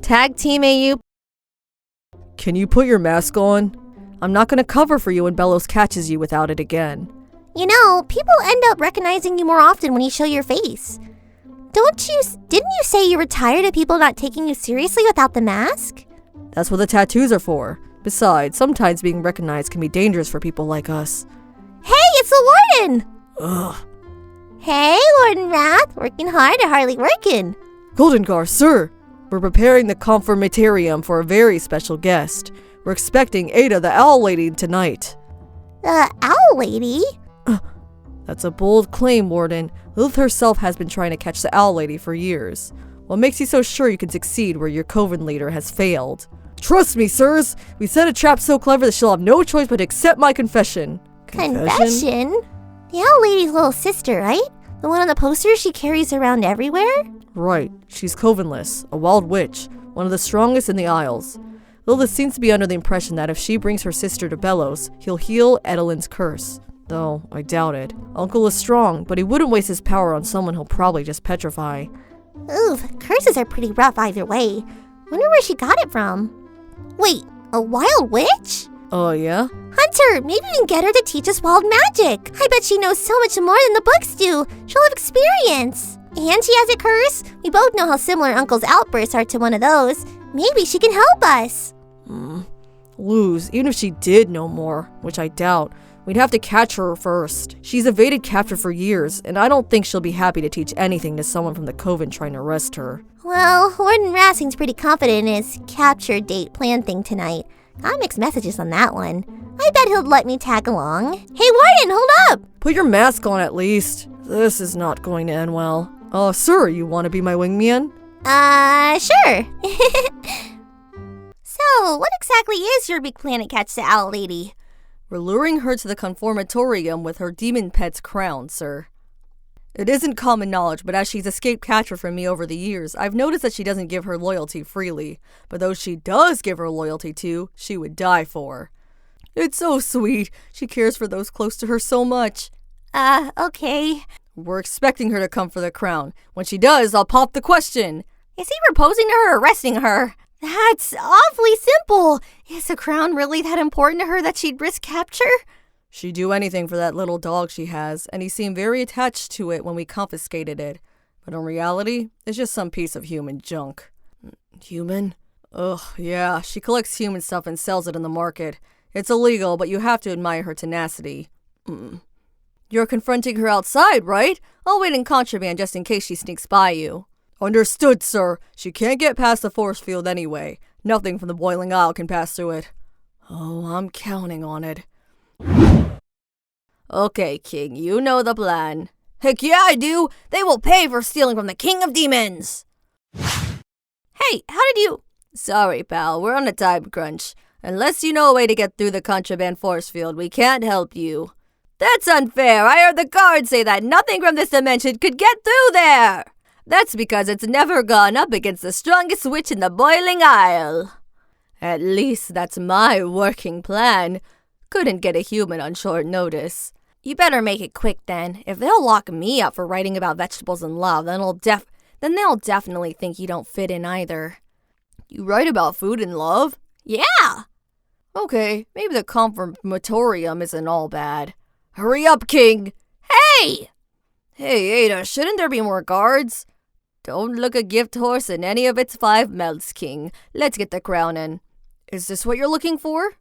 Tag team AU. Can you put your mask on? I'm not gonna cover for you when Bellows catches you without it again. You know, people end up recognizing you more often when you show your face. Didn't you say you were tired of people not taking you seriously without the mask? That's what the tattoos are for. Besides, sometimes being recognized can be dangerous for people like us. Hey, it's the Warden! Ugh. Hey, Warden Wrath, working hard or hardly working? Golden Gar, sir! We're preparing the confirmatarium for a very special guest. We're expecting Ada, the Owl Lady, tonight. The Owl Lady? That's a bold claim, Warden. Lilith herself has been trying to catch the Owl Lady for years. What makes you so sure you can succeed where your coven leader has failed? Trust me, sirs! We set a trap so clever that she'll have no choice but to accept my confession. Confession? The Owl Lady's little sister, right? The one on the poster she carries around everywhere? Right. She's covenless, a wild witch, one of the strongest in the Isles. Lilith seems to be under the impression that if she brings her sister to Bellows, he'll heal Edelin's curse. Though, I doubt it. Uncle is strong, but he wouldn't waste his power on someone he'll probably just petrify. Oof, curses are pretty rough either way. Wonder where she got it from. Wait, a wild witch? Oh, yeah? Hunter, maybe we can get her to teach us wild magic. I bet she knows so much more than the books do. She'll have experience. And she has a curse. We both know how similar Uncle's outbursts are to one of those. Maybe she can help us. Lose, even if she did know more, which I doubt. We'd have to catch her first. She's evaded capture for years, and I don't think she'll be happy to teach anything to someone from the Coven trying to arrest her. Well, Warden Wrath seems pretty confident in his capture date plan thing tonight. Got mixed messages on that one. I bet he'll let me tag along. Hey, Warden, hold up! Put your mask on at least. This is not going to end well. Sir, you want to be my wingman? Sure. So, what exactly is your big plan to catch the Owl Lady? We're luring her to the confirmatorium with her demon pet's crown, sir. It isn't common knowledge, but as she's escaped capture from me over the years, I've noticed that she doesn't give her loyalty freely. But those she does give her loyalty to, she would die for. It's so sweet. She cares for those close to her so much. Okay. We're expecting her to come for the crown. When she does, I'll pop the question. Is he proposing to her or arresting her? That's awfully simple. Is the crown really that important to her that she'd risk capture? She'd do anything for that little dog she has, and he seemed very attached to it when we confiscated it. But in reality, it's just some piece of human junk. Human? Ugh, yeah, she collects human stuff and sells it in the market. It's illegal, but you have to admire her tenacity. You're confronting her outside, right? I'll wait in contraband just in case she sneaks by you. Understood, sir. She can't get past the force field anyway. Nothing from the Boiling Isle can pass through it. Oh, I'm counting on it. Okay, King, you know the plan. Heck yeah, I do! They will pay for stealing from the King of Demons! Hey, how did you... Sorry, pal, we're on a time crunch. Unless you know a way to get through the contraband force field, we can't help you. That's unfair! I heard the guards say that nothing from this dimension could get through there! That's because it's never gone up against the strongest witch in the Boiling Isle. At least that's my working plan. Couldn't get a human on short notice. You better make it quick then. If they'll lock me up for writing about vegetables and love, then they'll definitely think you don't fit in either. You write about food and love? Yeah! Okay, maybe the confirmatorium isn't all bad. Hurry up, King! Hey! Hey, Ada, shouldn't there be more guards? Don't look a gift horse in any of its 5 melts, King. Let's get the crown in. Is this what you're looking for?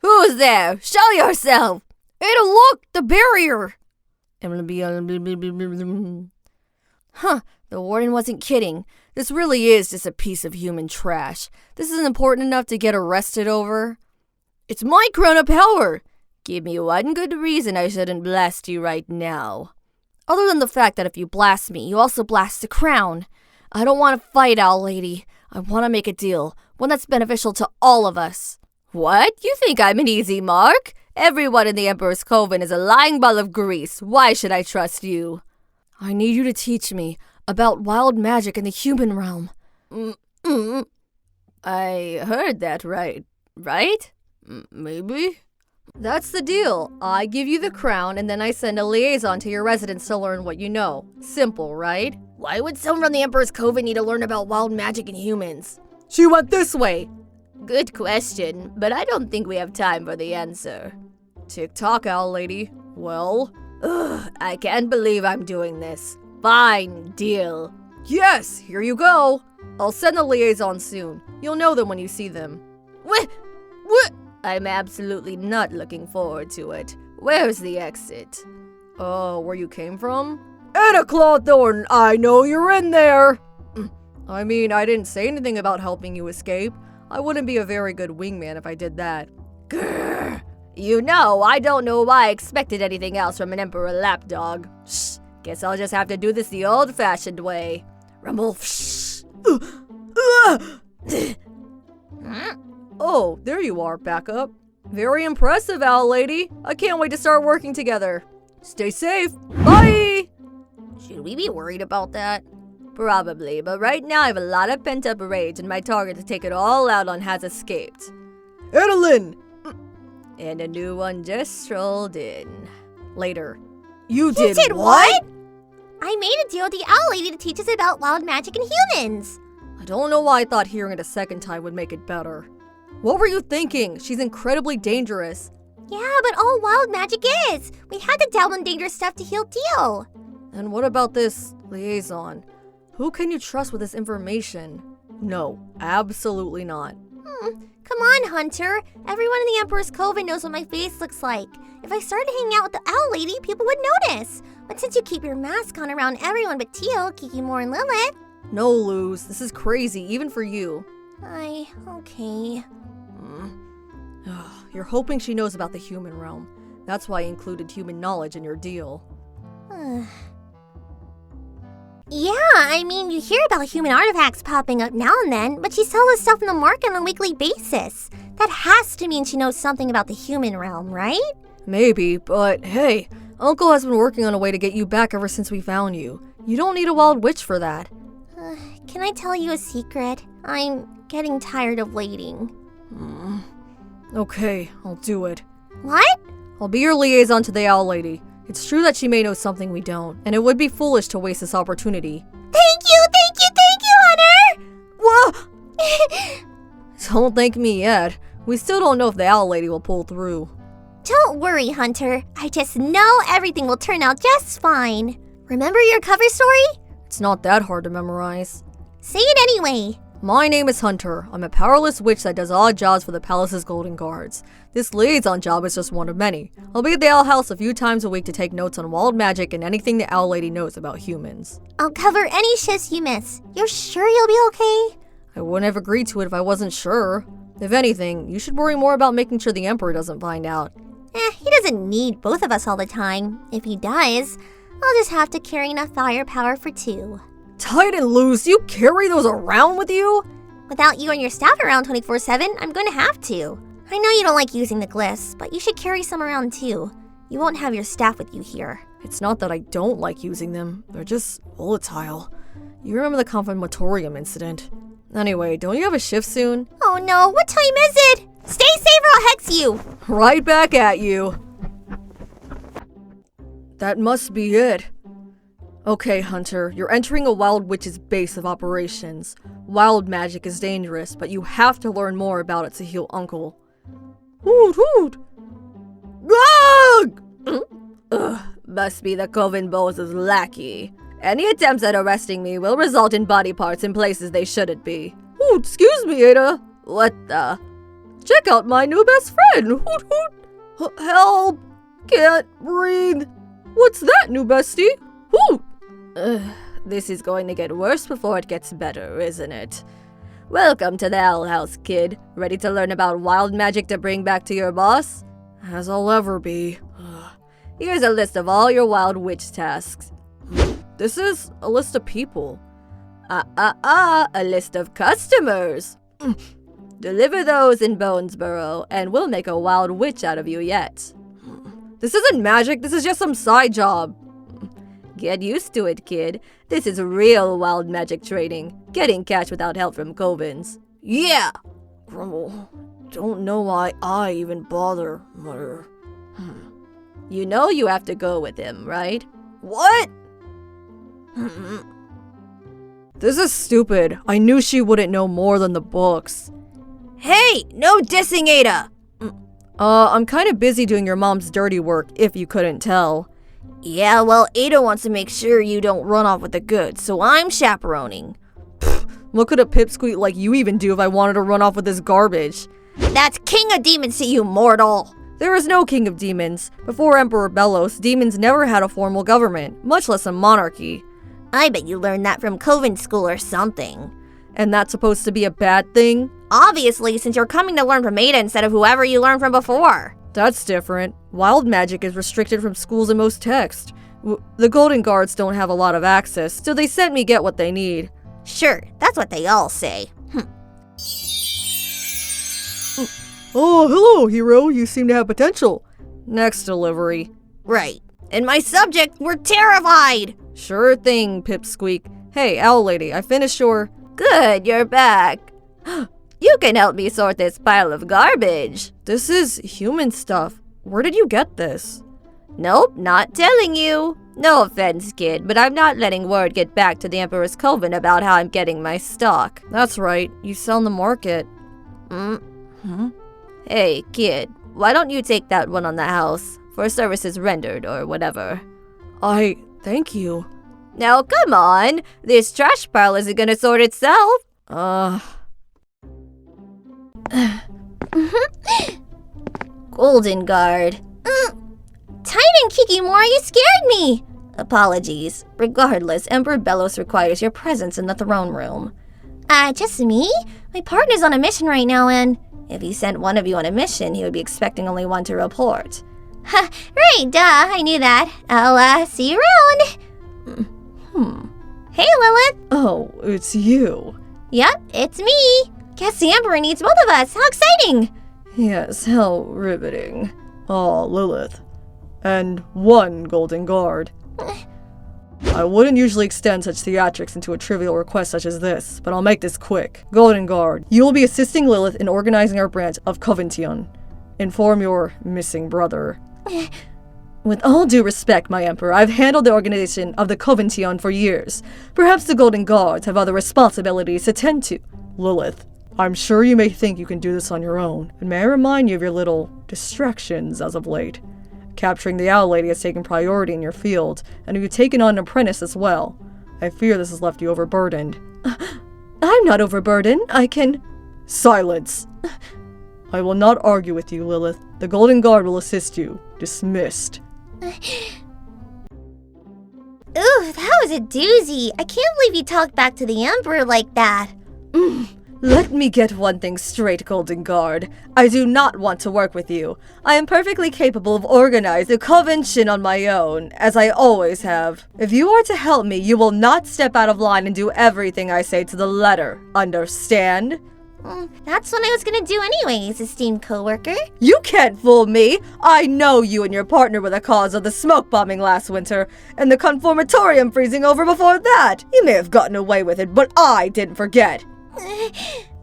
Who's there? Show yourself! Ada, look! The barrier! Huh, the Warden wasn't kidding. This really is just a piece of human trash. This isn't important enough to get arrested over. It's my crown of power! Give me one good reason I shouldn't blast you right now. Other than the fact that if you blast me, you also blast the crown. I don't want to fight, Owl Lady. I want to make a deal, one that's beneficial to all of us. What? You think I'm an easy mark? Everyone in the Emperor's Coven is a lying ball of grease. Why should I trust you? I need you to teach me about wild magic in the human realm. I heard that right? Maybe? That's the deal. I give you the crown, and then I send a liaison to your residence to learn what you know. Simple, right? Why would someone from the Emperor's Coven need to learn about wild magic and humans? She went this way. Good question, but I don't think we have time for the answer. Tick-tock, owl lady. Well? I can't believe I'm doing this. Fine, deal. Yes, here you go. I'll send the liaison soon. You'll know them when you see them. What? I'm absolutely not looking forward to it. Where's the exit? Oh, where you came from? Anna Clawthorne, I know you're in there. I mean, I didn't say anything about helping you escape. I wouldn't be a very good wingman if I did that. Grrr. You know, I don't know why I expected anything else from an emperor lapdog. Shh. Guess I'll just have to do this the old-fashioned way. Rumble. Shh. Oh, there you are, back up. Very impressive, owl lady. I can't wait to start working together. Stay safe. Bye! Should we be worried about that? Probably, but right now I have a lot of pent-up rage and my target to take it all out on has escaped. Adeline! And a new one just strolled in. Later. You did what? I made a deal with the owl lady to teach us about wild magic and humans. I don't know why I thought hearing it a second time would make it better. What were you thinking? She's incredibly dangerous. Yeah, but all wild magic is. We had to dabble in dangerous stuff to heal Deal. And what about this liaison? Who can you trust with this information? No, absolutely not. Come on, Hunter. Everyone in the Emperor's Coven knows what my face looks like. If I started hanging out with the owl lady, people would notice. But since you keep your mask on around everyone but Teal, Kikimore, and Lilith... No, Luz. This is crazy, even for you. Okay. You're hoping she knows about the human realm. That's why I included human knowledge in your deal. Yeah, I mean, you hear about human artifacts popping up now and then, but she sells this stuff in the market on a weekly basis. That has to mean she knows something about the human realm, right? Maybe, but hey, Uncle has been working on a way to get you back ever since we found you. You don't need a wild witch for that. Can I tell you a secret? I'm getting tired of waiting. Okay, I'll do it. What? I'll be your liaison to the owl lady. It's true that she may know something we don't, and it would be foolish to waste this opportunity. Thank you, Hunter! Whoa! Don't thank me yet. We still don't know if the owl lady will pull through. Don't worry, Hunter. I just know everything will turn out just fine. Remember your cover story? It's not that hard to memorize. Say it anyway. My name is Hunter. I'm a powerless witch that does odd jobs for the palace's golden guards. This liaison job is just one of many. I'll be at the owl house a few times a week to take notes on wild magic and anything the owl lady knows about humans. I'll cover any shifts you miss. You're sure you'll be okay? I wouldn't have agreed to it if I wasn't sure. If anything, you should worry more about making sure the Emperor doesn't find out. He doesn't need both of us all the time. If he does, I'll just have to carry enough firepower for two. Titan Luz, you carry those around with you? Without you and your staff around 24/7, I'm going to have to. I know you don't like using the glyphs, but you should carry some around too. You won't have your staff with you here. It's not that I don't like using them. They're just volatile. You remember the confrontation incident. Anyway, don't you have a shift soon? Oh no, what time is it? Stay safe or I'll hex you! Right back at you. That must be it. Okay, Hunter, you're entering a wild witch's base of operations. Wild magic is dangerous, but you have to learn more about it to heal Uncle. Hoot hoot! Ugh! Must be the Coven Boss's lackey. Any attempts at arresting me will result in body parts in places they shouldn't be. Ooh, excuse me, Ada. What the? Check out my new best friend. Hoot hoot! Help! Can't breathe. What's that, new bestie? Hoot! This is going to get worse before it gets better, isn't it? Welcome to the Owl House, kid. Ready to learn about wild magic to bring back to your boss? As I'll ever be. Here's a list of all your wild witch tasks. This is a list of people. A list of customers. Deliver those in Bonesborough, and we'll make a wild witch out of you yet. This isn't magic, this is just some side job. Get used to it, kid. This is real wild magic training. Getting cash without help from covens. Yeah! Grumble. Don't know why I even bother, mutter. You know you have to go with him, right? What? This is stupid. I knew she wouldn't know more than the books. Hey, no dissing, Ada! I'm kind of busy doing your mom's dirty work, if you couldn't tell. Yeah, well, Ada wants to make sure you don't run off with the goods, so I'm chaperoning. What could a pipsqueak like you even do if I wanted to run off with this garbage? That's King of Demons to you, mortal! There is no King of Demons. Before Emperor Belos, demons never had a formal government, much less a monarchy. I bet you learned that from Coven School or something. And that's supposed to be a bad thing? Obviously, since you're coming to learn from Ada instead of whoever you learned from before. That's different. Wild magic is restricted from schools in most texts. The Golden Guards don't have a lot of access, so they sent me get what they need. Sure, that's what they all say. Oh, hello, hero. You seem to have potential. Next delivery. Right. And my subject, we're terrified! Sure thing, Pipsqueak. Hey, Owl Lady, I finished your... Good, you're back. You can help me sort this pile of garbage. This is human stuff. Where did you get this? Nope, not telling you. No offense, kid, but I'm not letting word get back to the Emperor's Coven about how I'm getting my stock. That's right, you sell in the market. Hey, kid, why don't you take that one on the house for services rendered or whatever? Thank you. Now, come on. This trash pile isn't gonna sort itself. Golden Guard. Titan Kikimori, you scared me. Apologies. Regardless, Emperor Belos requires your presence in the throne room. Just me? My partner's on a mission right now, and if he sent one of you on a mission, he would be expecting only one to report. Right, duh, I knew that. I'll, see you around. Hey, Lilith. Oh, it's you. Yep, it's me. Guess the Emperor needs both of us. How exciting! Yes, how riveting. Oh, Lilith. And one Golden Guard. I wouldn't usually extend such theatrics into a trivial request such as this, but I'll make this quick. Golden Guard, you will be assisting Lilith in organizing our branch of Confrontation. Inform your missing brother. With all due respect, my Emperor, I've handled the organization of the Confrontation for years. Perhaps the Golden Guards have other responsibilities to tend to. Lilith, I'm sure you may think you can do this on your own, but may I remind you of your little distractions as of late? Capturing the Owl Lady has taken priority in your field, and you've taken on an apprentice as well. I fear this has left you overburdened. I'm not overburdened. I can... Silence! I will not argue with you, Lilith. The Golden Guard will assist you. Dismissed. Ooh, that was a doozy. I can't believe you talked back to the Emperor like that. Let me get one thing straight, Golden Guard. I do not want to work with you. I am perfectly capable of organizing a convention on my own, as I always have. If you are to help me, you will not step out of line and do everything I say to the letter. Understand? That's what I was gonna do anyways, esteemed co-worker. You can't fool me! I know you and your partner were the cause of the smoke bombing last winter, and the confirmatorium freezing over before that. You may have gotten away with it, but I didn't forget.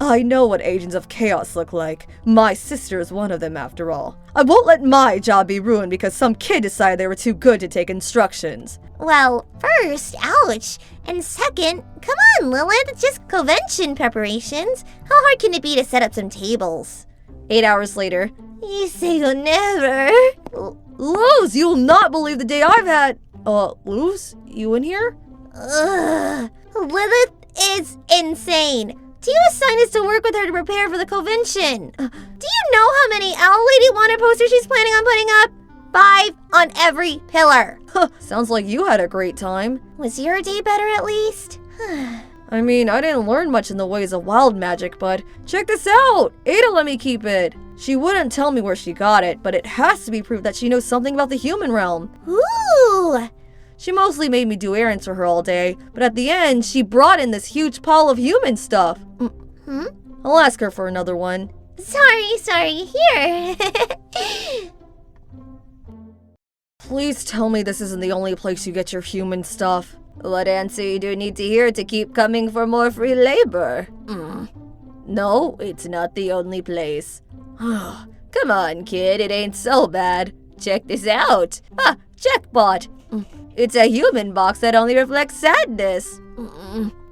I know what agents of chaos look like. My sister is one of them, after all. I won't let my job be ruined because some kid decided they were too good to take instructions. Well, first, ouch. And second, come on, Lilith, it's just convention preparations. How hard can it be to set up some tables? 8 hours later. You say you'll never. Luz, you'll not believe the day I've had. Luz, you in here? Lilith is insane. Tia assigned us to work with her to prepare for the convention. Do you know how many Owl Lady Wanted posters she's planning on putting up? 5 on every pillar. Sounds like you had a great time. Was your day better at least? I mean, I didn't learn much in the ways of wild magic, but check this out! Ada let me keep it. She wouldn't tell me where she got it, but it has to be proof that she knows something about the human realm. Ooh! She mostly made me do errands for her all day, but at the end, she brought in this huge pile of human stuff. I'll ask her for another one. Sorry, here. Please tell me this isn't the only place you get your human stuff. What answer you do need to hear to keep coming for more free labor? No, it's not the only place. Come on, kid, it ain't so bad. Check this out. Jackpot. It's a human box that only reflects sadness.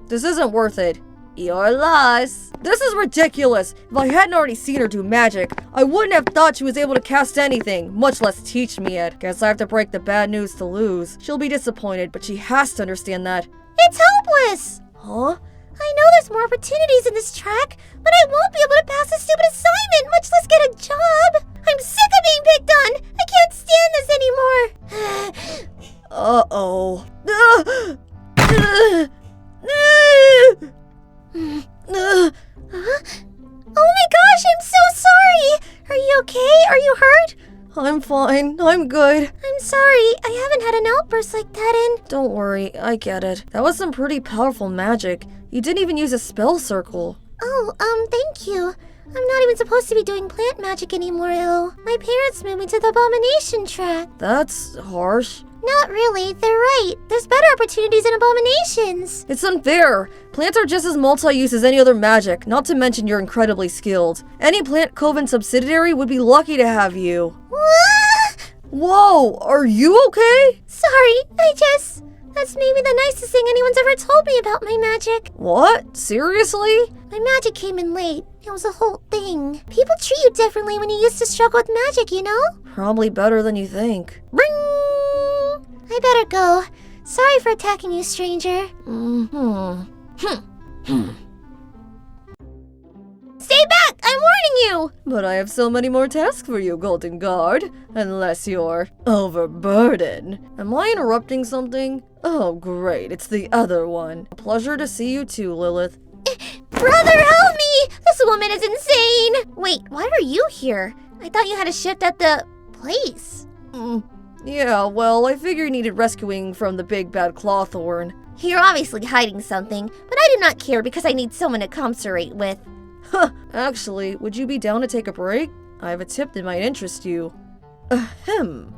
This isn't worth it. Your loss. This is ridiculous. If I hadn't already seen her do magic, I wouldn't have thought she was able to cast anything, much less teach me it. Guess I have to break the bad news to lose. She'll be disappointed, but she has to understand that. It's hopeless! Huh? I know there's more opportunities in this track, but I won't be able to pass a stupid assignment, much less get a job. I'm sick of being picked on. I can't stand this anymore. Uh-oh. Oh my gosh, I'm so sorry! Are you okay? Are you hurt? I'm fine. I'm good. I'm sorry, I haven't had an outburst like that in... Don't worry, I get it. That was some pretty powerful magic. You didn't even use a spell circle. Oh, thank you. I'm not even supposed to be doing plant magic anymore, though. My parents moved me to the abomination track. That's harsh. Not really, they're right. There's better opportunities in abominations. It's unfair. Plants are just as multi-use as any other magic, not to mention you're incredibly skilled. Any Plant Coven subsidiary would be lucky to have you. What? Whoa, are you okay? Sorry, that's maybe the nicest thing anyone's ever told me about my magic. What? Seriously? My magic came in late. It was a whole thing. People treat you differently when you used to struggle with magic, you know? Probably better than you think. Ring! I better go. Sorry for attacking you, stranger. Stay back! I'm warning you! But I have so many more tasks for you, Golden Guard. Unless you're overburdened. Am I interrupting something? Oh, great. It's the other one. A pleasure to see you too, Lilith. Brother, help me! This woman is insane! Wait, why are you here? I thought you had a shift at the place. Yeah, well, I figured you needed rescuing from the big bad Clawthorn. You're obviously hiding something, but I do not care because I need someone to commiserate with. Huh, actually, would you be down to take a break? I have a tip that might interest you. Ahem.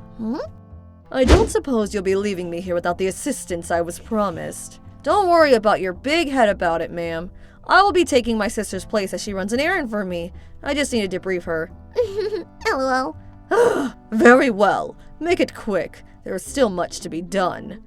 I don't suppose you'll be leaving me here without the assistance I was promised. Don't worry about your big head about it, ma'am. I will be taking my sister's place as she runs an errand for me. I just need to debrief her. LOL. Very well. Make it quick. There is still much to be done.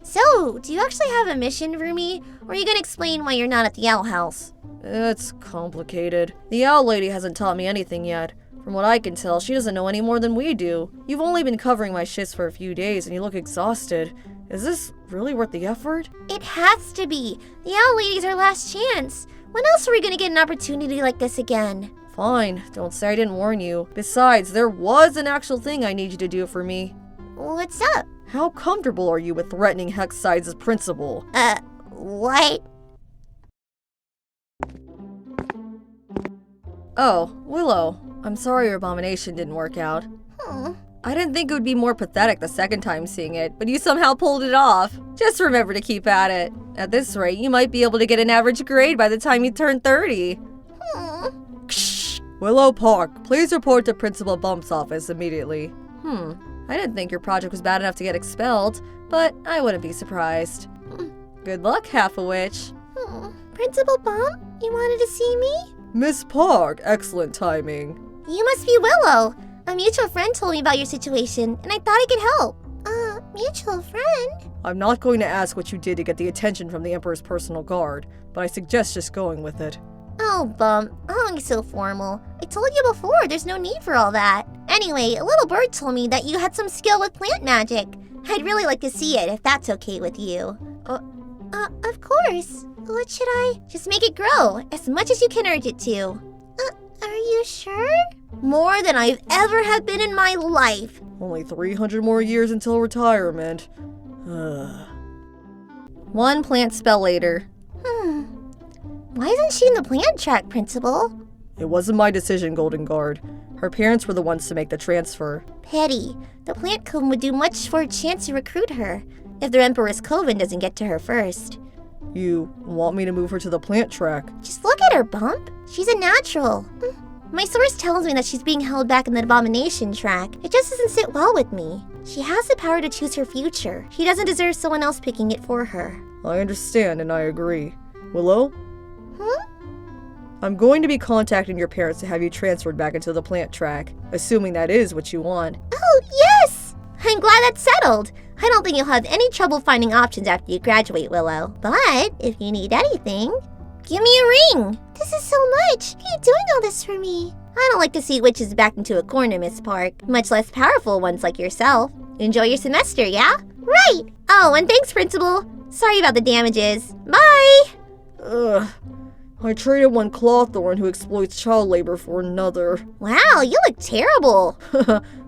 So, do you actually have a mission for me? Or are you gonna explain why you're not at the owl house? It's complicated. The owl lady hasn't taught me anything yet. From what I can tell, she doesn't know any more than we do. You've only been covering my shifts for a few days and you look exhausted. Is this really worth the effort? It has to be. The owl lady's our last chance. When else are we gonna get an opportunity like this again? Fine, don't say I didn't warn you. Besides, there was an actual thing I need you to do for me. What's up? How comfortable are you with threatening Hexside's principal? What? Oh, Willow. I'm sorry your abomination didn't work out. I didn't think it would be more pathetic the second time seeing it, but you somehow pulled it off. Just remember to keep at it. At this rate, you might be able to get an average grade by the time you turn 30. Willow Park, please report to Principal Bump's office immediately. I didn't think your project was bad enough to get expelled, but I wouldn't be surprised. Good luck, Half-a-Witch. Principal Bump? You wanted to see me? Miss Park, excellent timing. You must be Willow. A mutual friend told me about your situation, and I thought I could help. Mutual friend? I'm not going to ask what you did to get the attention from the Emperor's personal guard, but I suggest just going with it. Oh, Bump. Oh, you're so formal. I told you before, there's no need for all that. Anyway, a little bird told me that you had some skill with plant magic. I'd really like to see it, if that's okay with you. Of course. What should I? Just make it grow, as much as you can urge it to. Are you sure? More than I've ever have been in my life. Only 300 more years until retirement. One plant spell later. Why isn't she in the plant track, Principal? It wasn't my decision, Golden Guard. Her parents were the ones to make the transfer. Petty. The plant coven would do much for a chance to recruit her, if their Emperor's Coven doesn't get to her first. You want me to move her to the plant track? Just look at her, Bump. She's a natural. My source tells me that she's being held back in the abomination track. It just doesn't sit well with me. She has the power to choose her future. She doesn't deserve someone else picking it for her. I understand and I agree. Willow? I'm going to be contacting your parents to have you transferred back into the plant track, assuming that is what you want. Oh, yes! I'm glad glad that's settled. I don't think you'll have any trouble finding options after you graduate, Willow. But if you need anything, give me a ring. This is so much. Why are you doing all this for me? I don't like to see witches backed into a corner, Miss Park. Much less powerful ones like yourself. Enjoy your semester, yeah? Right. Oh, and thanks, Principal. Sorry about the damages. Bye. Ugh. I traded one Clawthorn who exploits child labor for another. Wow, you look terrible.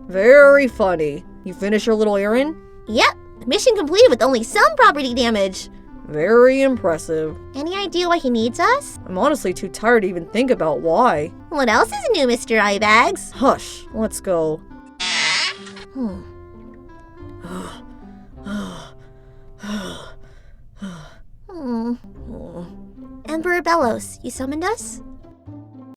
Very funny. You finish your little errand? Yep. Mission completed with only some property damage. Very impressive. Any idea why he needs us? I'm honestly too tired to even think about why. What else is new, Mr. Eyebags? Hush, let's go. Emperor Bellows, you summoned us?